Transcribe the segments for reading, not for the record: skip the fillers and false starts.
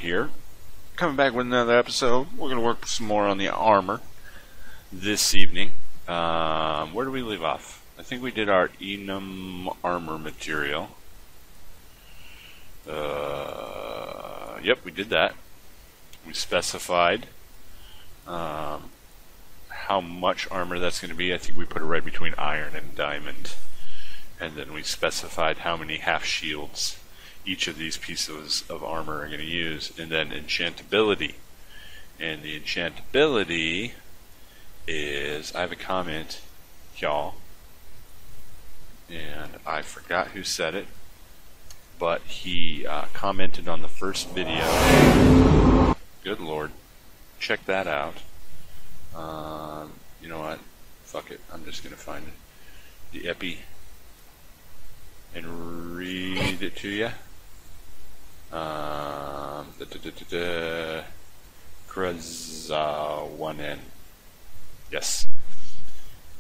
here, coming back with another episode. We're going to work some more on the armor this evening. Where do we leave off? I think we did our enum armor material. Yep, we did that. We specified how much armor that's going to be. I think we put it right between iron and diamond. And then we specified how many half shields each of these pieces of armor are going to use. And then enchantability. And the enchantability is, I have a comment, y'all. And I forgot who said it. But he commented on the first video. Good Lord. Check that out. You know what? Fuck it. I'm just going to find the epi and read it to you. Kruz1N. Yes.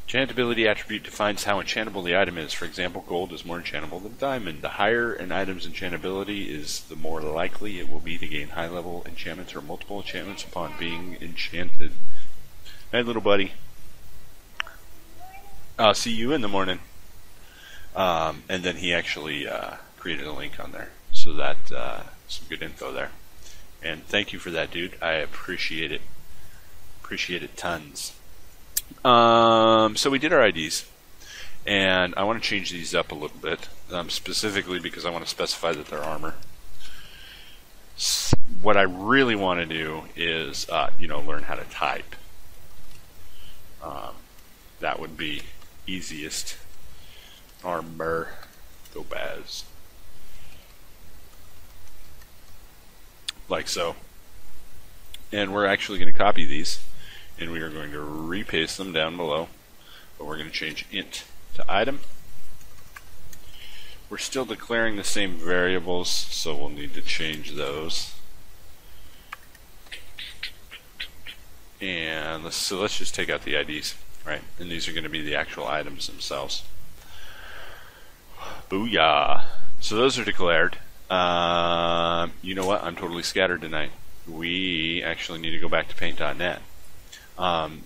Enchantability attribute defines how enchantable the item is. For example, gold is more enchantable than diamond. The higher an item's enchantability is, the more likely it will be to gain high-level enchantments or multiple enchantments upon being enchanted. Hey, little buddy. I'll see you in the morning. And then he actually created a link on there. So that, some good info there. And thank you for that, dude. I appreciate it. Appreciate it tons. So we did our IDs. And I want to change these up a little bit. Specifically because I want to specify that they're armor. What I really want to do is, learn how to type. That would be easiest. Armor. Go Baz. Like so. And we're actually going to copy these. And we are going to repaste them down below. But we're going to change int to item. We're still declaring the same variables, so we'll need to change those. And let's just take out the IDs, right? And these are going to be the actual items themselves. Booyah! So those are declared. You know what? I'm totally scattered tonight. We actually need to go back to paint.net.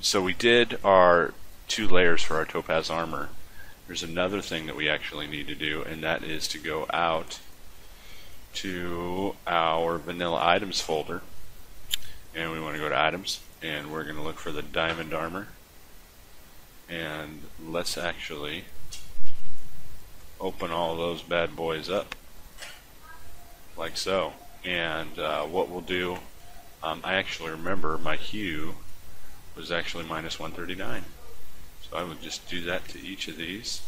So we did our 2 layers for our topaz armor. There's another thing that we actually need to do, and that is to go out to our vanilla items folder. And we want to go to items, and we're going to look for the diamond armor. And let's actually open all those bad boys up. Like so. And what we'll do, I actually remember my hue was actually minus 139. So I would just do that to each of these.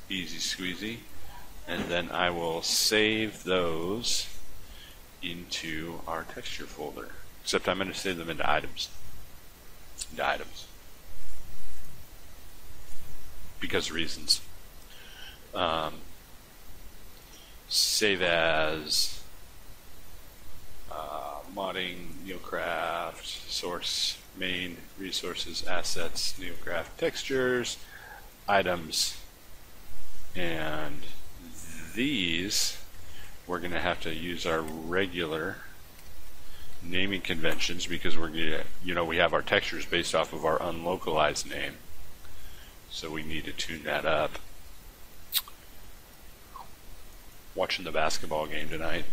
Easy squeezy. And then I will save those into our texture folder. Except I'm going to save them into items. Into items. Because reasons. Save as modding, neocraft, source, main, resources, assets, neocraft, textures, items, and these we're going to have to use our regular naming conventions because we're going to, we have our textures based off of our unlocalized name, so we need to tune that up. Watching the basketball game tonight.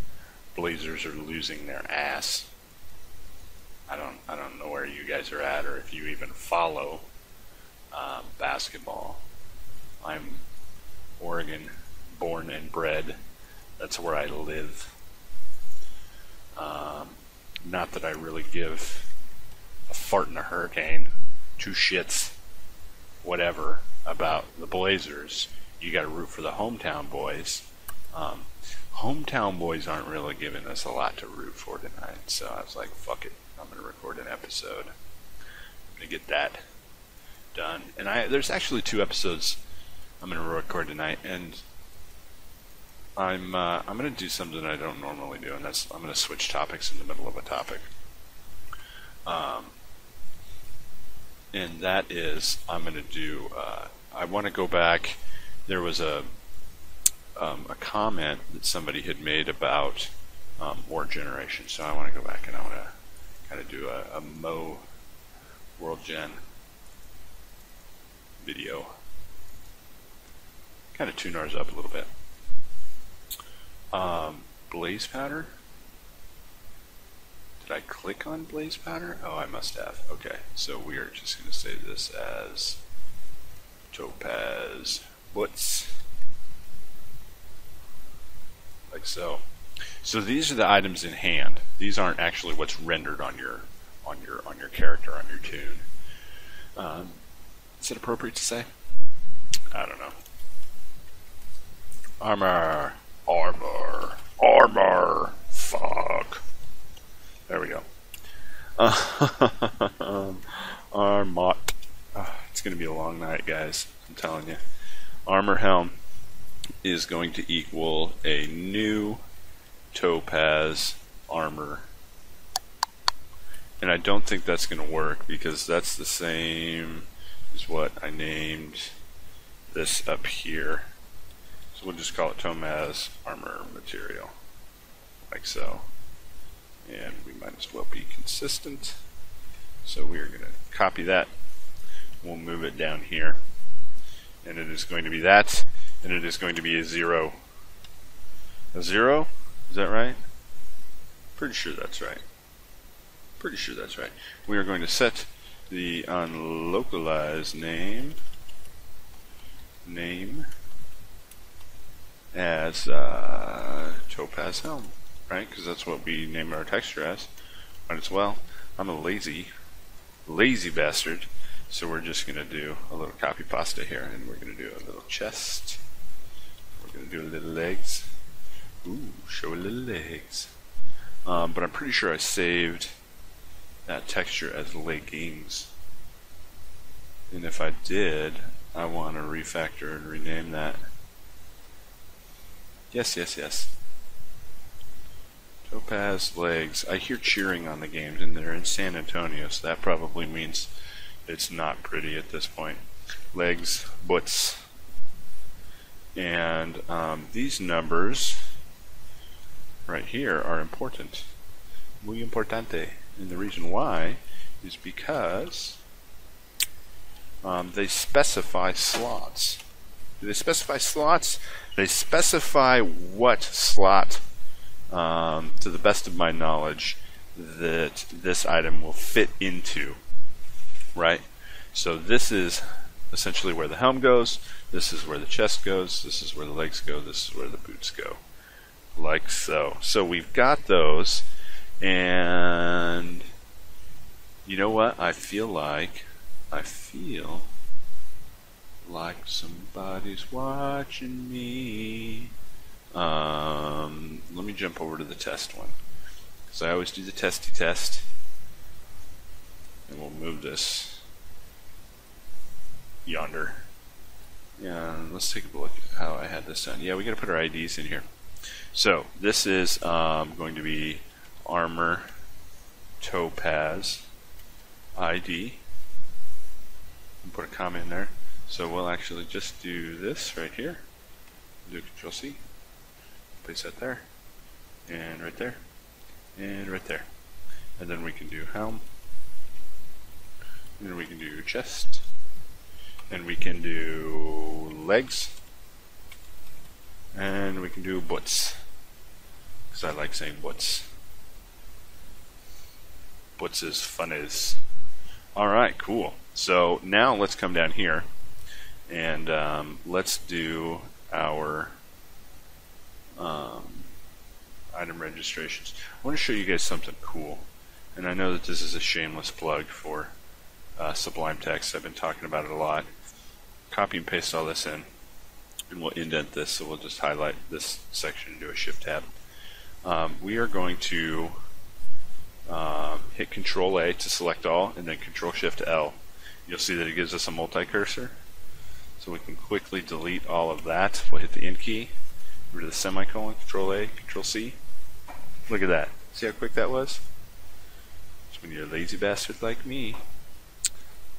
Blazers are losing their ass. I don't know where you guys are at, or if you even follow basketball. I'm Oregon, born and bred. That's where I live. Not that I really give a fart in a hurricane, 2 shits, whatever about the Blazers. You got to root for the hometown boys. Hometown boys aren't really giving us a lot to root for tonight, so I was like, fuck it, I'm going to record an episode. I'm going to get that done. And there's actually 2 episodes I'm going to record tonight, and I'm going to do something I don't normally do, and that's I'm going to switch topics in the middle of a topic. And that is, I'm going to do, I want to go back. There was a comment that somebody had made about or generation. So I want to go back and I want to kind of do a Mo World Gen video. Kind of tune ours up a little bit. Blaze powder. Did I click on blaze powder? Oh, I must have. Okay, so we are just going to save this as topaz butts, like so. So these are the items in hand. These aren't actually what's rendered on your character, on your toon. Is it appropriate to say? I don't know. Armor. Fuck. There we go. Armot. It's going to be a long night, guys. I'm telling you. Armor helm is going to equal a new topaz armor. And I don't think that's going to work because that's the same as what I named this up here. So we'll just call it topaz armor material, like so. And we might as well be consistent. So we are going to copy that. We'll move it down here. And it is going to be that. And it is going to be a 0. A 0? Is that right? Pretty sure that's right. Pretty sure that's right. We are going to set the unlocalized name as topaz helm, right? Because that's what we named our texture as. Might as well. I'm a lazy bastard. So we're just going to do a little copy pasta here, and we're going to do a little chest. We're going to do a little legs. Ooh, show a little legs. But I'm pretty sure I saved that texture as leggings. And if I did, I want to refactor and rename that. Yes. Topaz legs. I hear cheering on the games, and they're in San Antonio, so that probably means it's not pretty at this point. Legs, butts. And these numbers right here are important. Muy importante. And the reason why is because they specify slots. Do they specify slots? They specify what slot, to the best of my knowledge, that this item will fit into. Right? So this is essentially where the helm goes, this is where the chest goes, this is where the legs go, this is where the boots go. Like so. So we've got those, and you know what? I feel like somebody's watching me. Let me jump over to the test one. Because I always do the testy test. And we'll move this yonder. Yeah, let's take a look at how I had this done. Yeah, we got to put our IDs in here. So this is going to be armor topaz ID. And put a comma in there. So we'll actually just do this right here. Do Control C. Place that there. And right there. And right there. And then we can do helm. And then we can do chest, and we can do legs, and we can do butts, because I like saying butts. Butts is fun as. Alright, cool. So now let's come down here, and let's do our item registrations. I want to show you guys something cool, and I know that this is a shameless plug for Sublime Text. I've been talking about it a lot. Copy and paste all this in, and we'll indent this, so we'll just highlight this section and do a shift tab. We are going to hit Control A to select all, and then Control Shift L. You'll see that it gives us a multi-cursor, so we can quickly delete all of that. We'll hit the End key, rid of the semicolon, Control A, Control C. Look at that. See how quick that was? It's when you're a lazy bastard like me.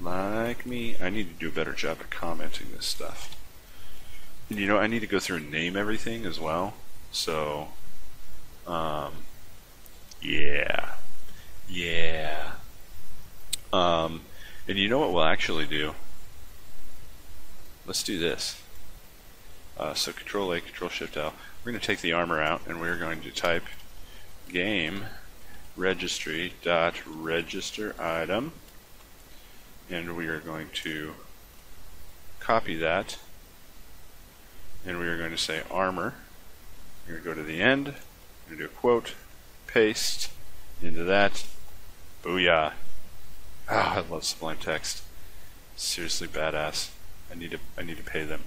I need to do a better job at commenting this stuff. And you know, I need to go through and name everything as well. So Yeah. Yeah. And you know what we'll actually do? Let's do this. So Control A, Control Shift L. We're going to take the armor out, and we're going to type game registry dot register item, and we are going to copy that, and we are going to say armor. We're going to go to the end. We're going to do a quote, paste into that. Booyah! Ah, I love Sublime Text. Seriously badass. I need to pay them.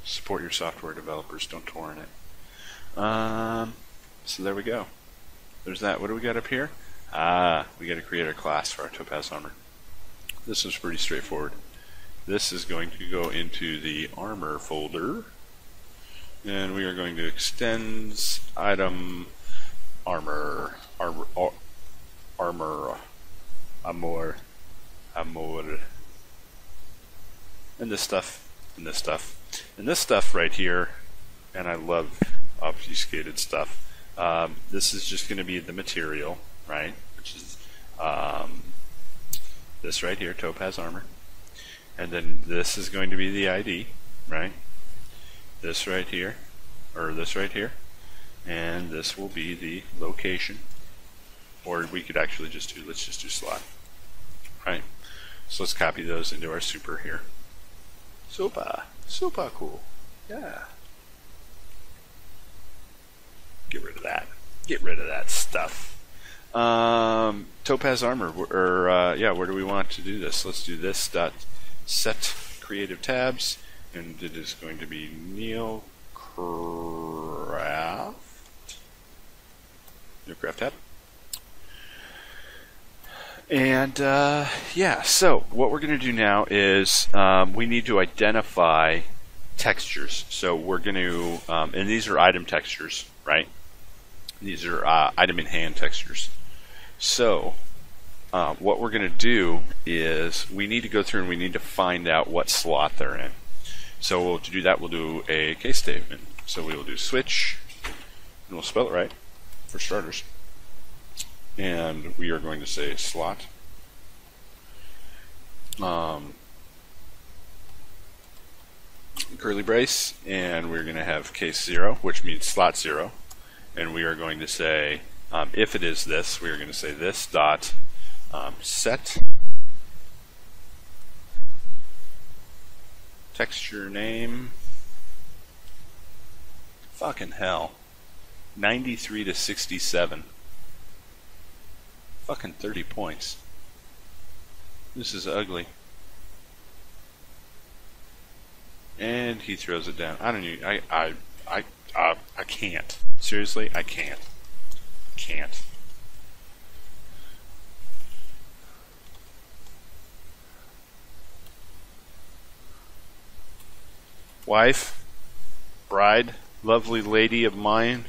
Support your software developers. Don't torrent it. So there we go. There's that. What do we got up here? We got to create a class for our Topaz armor. This is pretty straightforward. This is going to go into the armor folder, and we are going to extend item armor, amor, and this stuff, and this stuff, and this stuff right here. And I love obfuscated stuff. This is just going to be the material, right? Which is this right here, Topaz armor. And then this is going to be the ID, right? This right here, or this right here. And this will be the location. Or we could actually just do, let's just do slot. Right? So let's copy those into our super here. Super cool. Yeah. Get rid of that. Get rid of that stuff. Topaz armor, or yeah, where do we want to do this? Let's do this dot set creative tabs, and it is going to be Neocraft. Neocraft tab. And yeah, so what we're going to do now is we need to identify textures. So we're going to, and these are item textures, right? These are item in hand textures. So what we're going to do is we need to go through and we need to find out what slot they're in. So to do that, we'll do a case statement. So we will do switch, and we'll spell it right for starters. And we are going to say slot. Curly brace, and we're going to have case 0, which means slot 0. And we are going to say, if it is this, we are going to say this dot set texture name. Fucking hell. 93 to 67. Fucking 30 points. This is ugly. And he throws it down. I don't need. I can't. Seriously, I can't. Can't. Wife, bride, lovely lady of mine.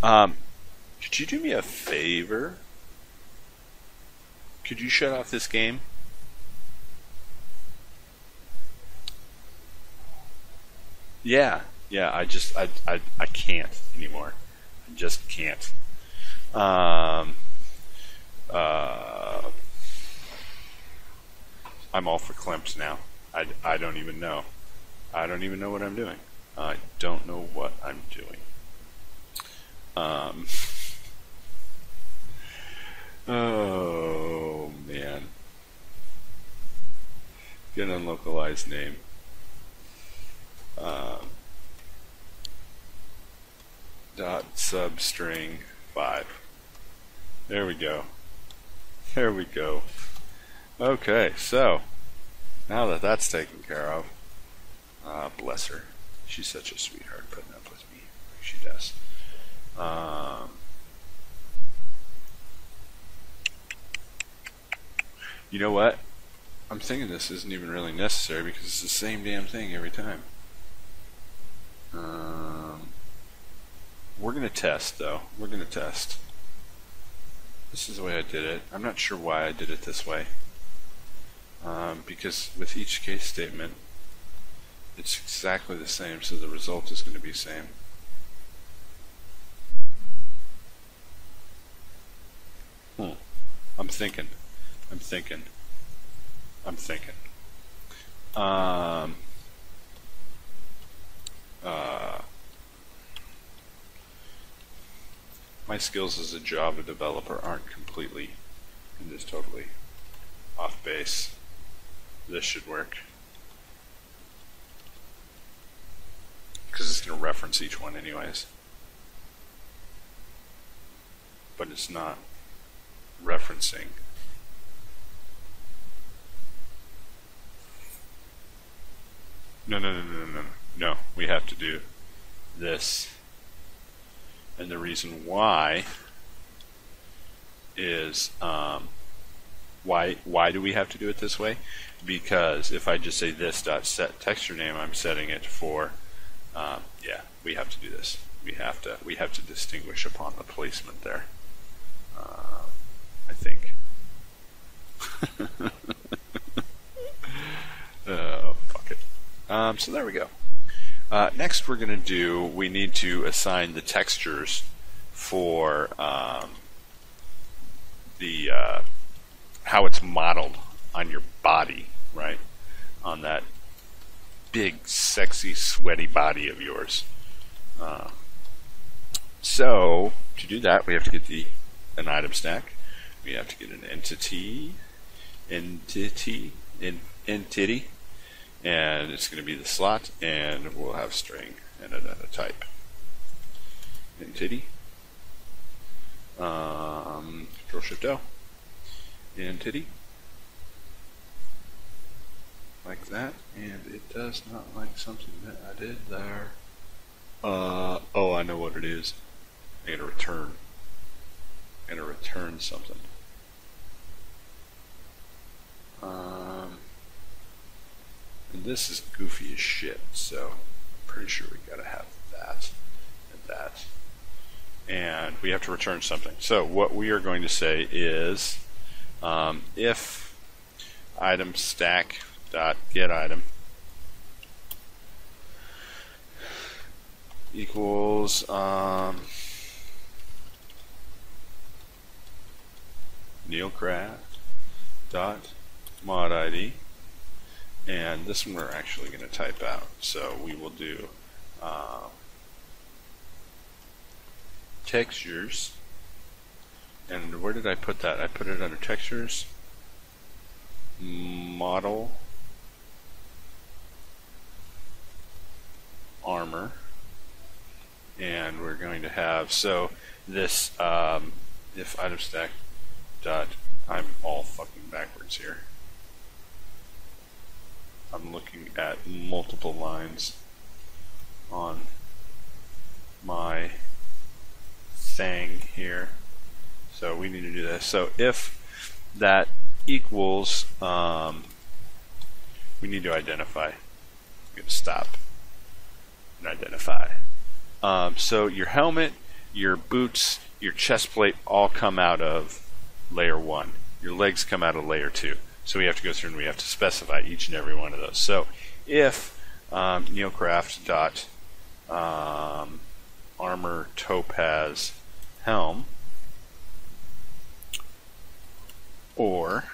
Could you do me a favor? Could you shut off this game? Yeah, I can't anymore. I just can't. I'm all for Klemps now. I don't even know. I don't even know what I'm doing. I don't know what I'm doing. Oh man. Get an unlocalized name. Dot substring 5. There we go. There we go. Okay, so now that that's taken care of, bless her. She's such a sweetheart putting up with me. She does. You know what? I'm thinking this isn't even really necessary because it's the same damn thing every time. We're going to test, though. We're going to test. This is the way I did it. I'm not sure why I did it this way. Because with each case statement, it's exactly the same, so the result is going to be the same. I'm thinking. Um, my skills as a Java developer aren't completely and just totally off base. This should work. Because it's going to reference each one anyways. But it's not referencing. No, we have to do this. And the reason why is, why do we have to do it this way? Because if I just say this dot set texture name, I'm setting it for, yeah, we have to do this. We have to distinguish upon the placement there. I think. Oh, fuck it. So there we go. Next we're going to do, we need to assign the textures for the how it's modeled on your body, right? On that big, sexy, sweaty body of yours. So to do that, we have to get an item stack. We have to get an entity, and it's going to be the slot, and we'll have string and a type. Entity. Control Shift O. Entity. Like that, and it does not like something that I did there. Oh, I know what it is. I gotta return. I gotta return something. And this is goofy as shit, so I'm pretty sure we gotta have that and that. And we have to return something. So what we are going to say is, if item stack dot get item equals Neilcraft dot mod ID, and this one we're actually going to type out, so we will do textures. And where did I put that? I put it under textures, model, armor, and we're going to have, so this if item stack dot, I'm all fucking backwards here. I'm looking at multiple lines on my thing here. So we need to do this. So if that equals, we need to identify. I'm going to stop and identify. So your helmet, your boots, your chest plate all come out of layer 1. Your legs come out of layer 2. So we have to go through and we have to specify each and every one of those. So if Neilcraft dot armor topaz helm, or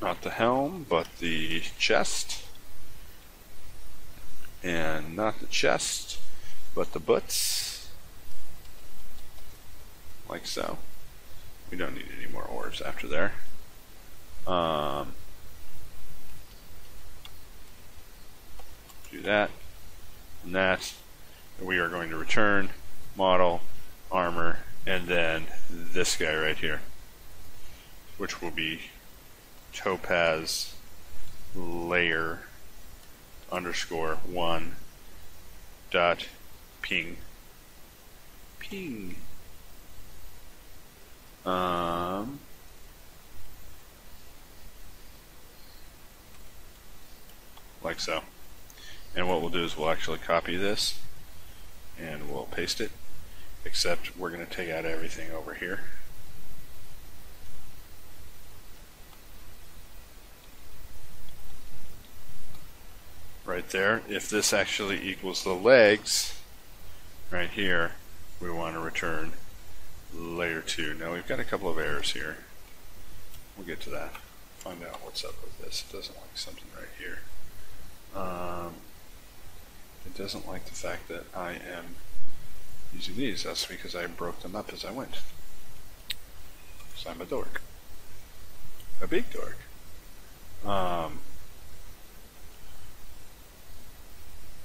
not the helm but the chest, and not the chest but the butts, like so. We don't need any more ors after there. Do that and that, and we are going to return model, armor, and then this guy right here, which will be topaz layer underscore 1 dot ping. Like so. And what we'll do is we'll actually copy this and we'll paste it, except we're going to take out everything over here. right there. If this actually equals the legs, right here, we want to return layer 2. Now we've got a couple of errors here. We'll get to that. Find out what's up with this. It doesn't like something right here. It doesn't like the fact that I am using these. That's because I broke them up as I went. So I'm a dork. A big dork.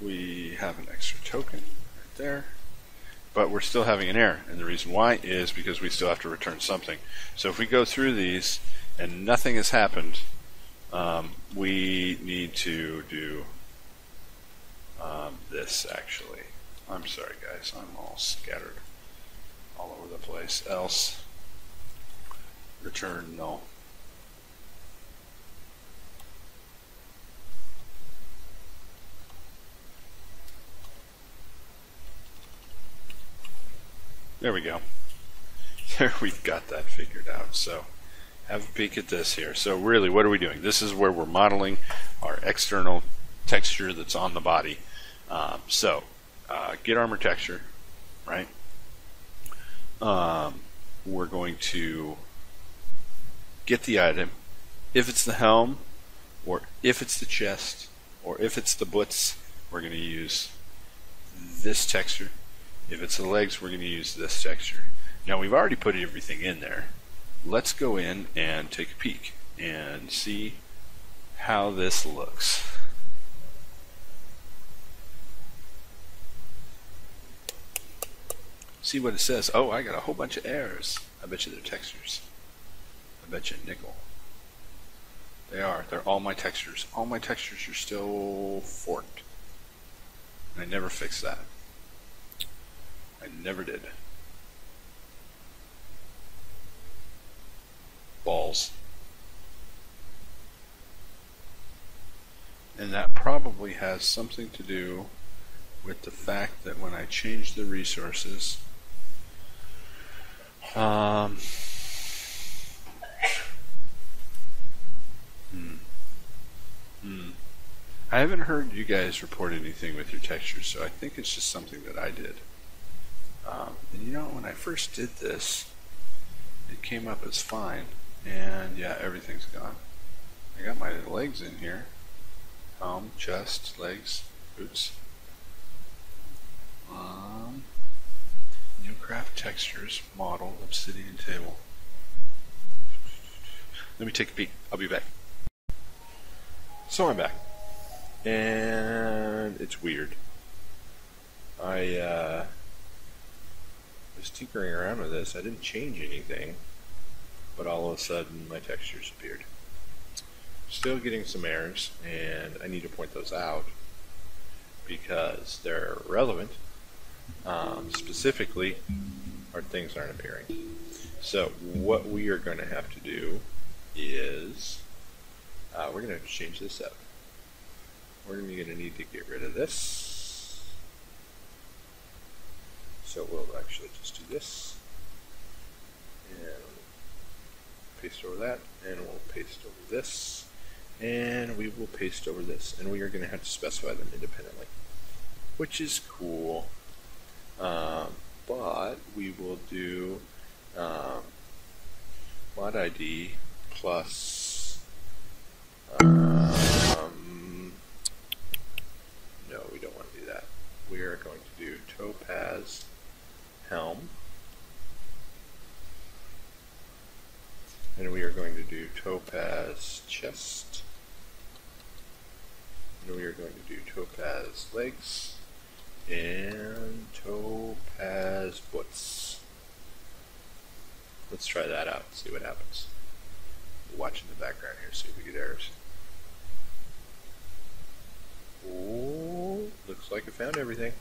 We have an extra token right there, but we're still having an error, and the reason why is because we still have to return something. So if we go through these and nothing has happened, we need to do this actually. I'm sorry guys, I'm all scattered all over the place. Else return null. There we go. There, we've got that figured out. So have a peek at this here. So really, what are we doing? This is where we're modeling our external texture that's on the body. Get armor texture, right? We're going to get the item. If it's the helm, or if it's the chest, or if it's the boots, we're going to use this texture. If it's the legs, we're going to use this texture. Now we've already put everything in there. Let's go in and take a peek and see how this looks. See what it says. Oh, I got a whole bunch of errors. I bet you they're textures. I bet you nickel. They are. They're all my textures. All my textures are still forked. And I never fixed that. I never did. Balls. And that probably has something to do with the fact that when I change the resources, I haven't heard you guys report anything with your textures, so I think it's just something that I did. And you know, when I first did this, it came up as fine, and yeah, everything's gone. I got my legs in here. Chest, legs, boots. New craft textures, model, obsidian table. Let me take a peek. I'll be back. So I'm back. And it's weird. I was tinkering around with this. I didn't change anything, but all of a sudden my textures appeared. Still getting some errors, and I need to point those out because they're relevant. Specifically, our things aren't appearing. So what we are going to have to do is we're going to have to change this up. We're going to need to get rid of this. So we'll actually just do this and paste over that, and we'll paste over this, and we will paste over this, and we are going to have to specify them independently, which is cool. But we will do mod ID plus no, we don't want to do that. We are going to do topaz helm, and we are going to do topaz chest, and we are going to do topaz legs, and topaz boots. Let's try that out, see what happens. Watch in the background here, see if we get errors. Oh, looks like I found everything.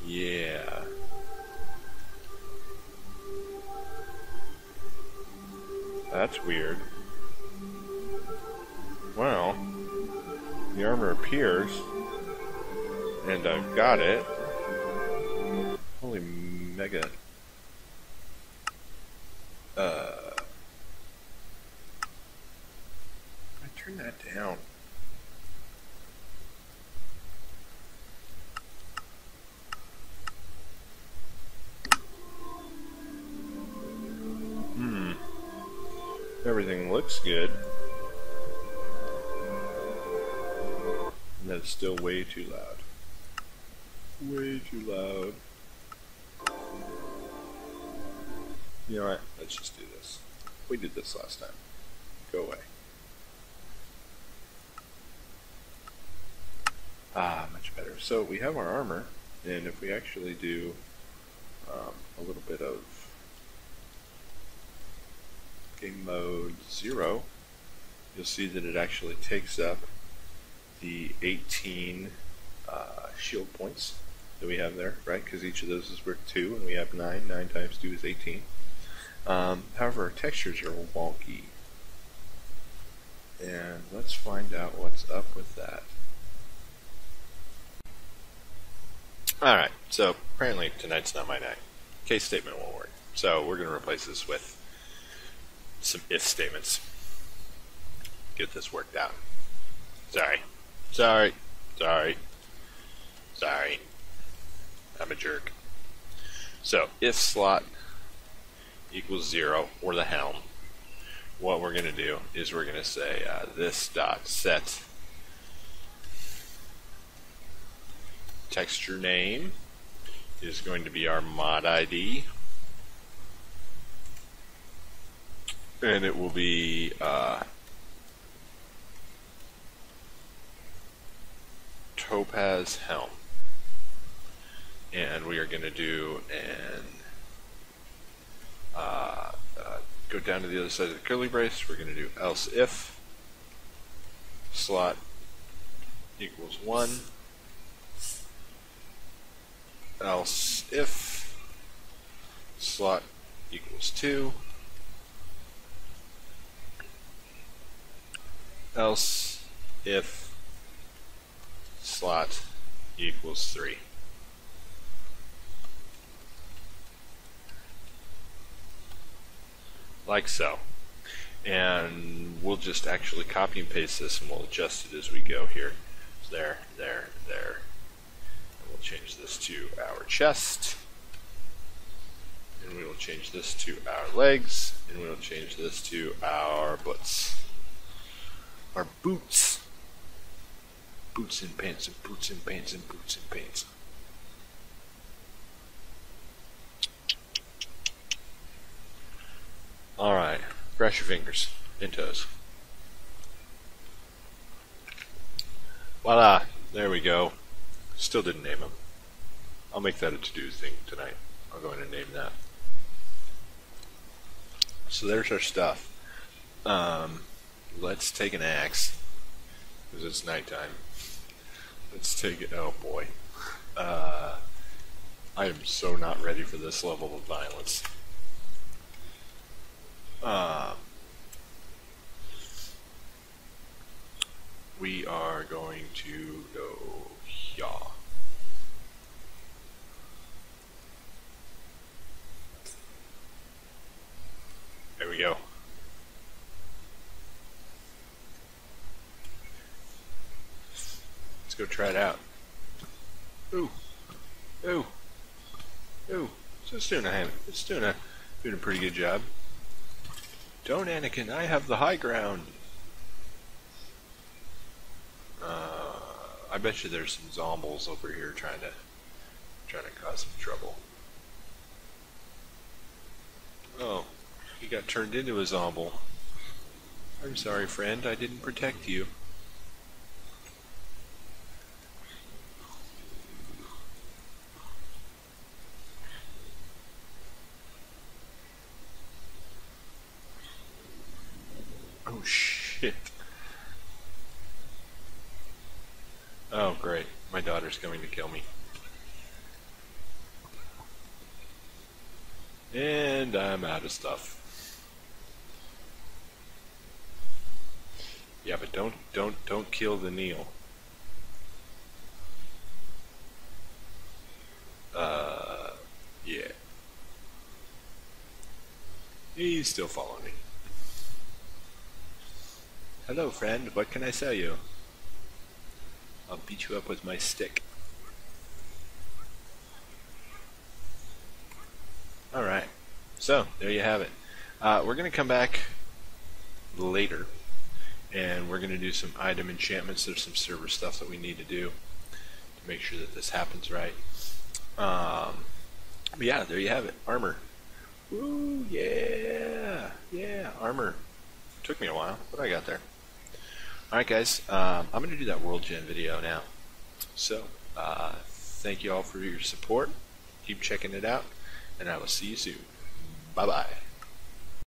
Yeah. That's weird. Well, the armor appears, and I've got it. Holy mega. I turn that down. Everything looks good. And that's still way too loud. Way too loud. You know what? Let's just do this. We did this last time. Go away. Ah, much better. So we have our armor, and if we actually do a little bit of game mode 0, you'll see that it actually takes up the 18 shield points that we have there, right? Because each of those is worth 2, and we have 9. 9 times 2 is 18. However, our textures are wonky. And let's find out what's up with that. Alright, so apparently tonight's not my night. Case statement won't work. So we're going to replace this with some if statements. Get this worked out. Sorry. I'm a jerk. So, if slot equals 0, or the helm, what we're going to do is we're going to say this dot set texture name is going to be our mod ID, and it will be Topaz Helm. And we are going to do an go down to the other side of the curly brace. We're going to do else if slot equals 1, else if slot equals 2, else if slot equals 3. Like so. And we'll just actually copy and paste this, and we'll adjust it as we go here. So there. And we'll change this to our chest. And we will change this to our legs. And we will change this to our butts. Our boots. Boots and pants and boots and pants and boots and pants. Alright, brush your fingers and toes. Voila, there we go. Still didn't name him. I'll make that a to-do thing tonight. I'll go in and name that. So there's our stuff. Let's take an axe, because it's nighttime. Let's take it. Oh boy. I am so not ready for this level of violence. We are going to go here. There we go. Let's go try it out. Ooh. Ooh. Ooh. So it's doing a pretty good job. Don't, Anakin, I have the high ground. I bet you there's some zombies over here trying to cause some trouble. Oh, he got turned into a zombie. I'm sorry, friend, I didn't protect you. Oh shit. Oh great, my daughter's coming to kill me. And I'm out of stuff. Yeah, but don't kill the Neil. Yeah. He's still following me. Hello, friend. What can I sell you? I'll beat you up with my stick. Alright. So, there you have it. We're going to come back later, and we're going to do some item enchantments. There's some server stuff that we need to do to make sure that this happens right. But yeah, there you have it. Armor. Ooh, yeah. Yeah, armor. Took me a while, but I got there. Alright guys, I'm going to do that World Gen video now. So, thank you all for your support. Keep checking it out, and I will see you soon. Bye-bye.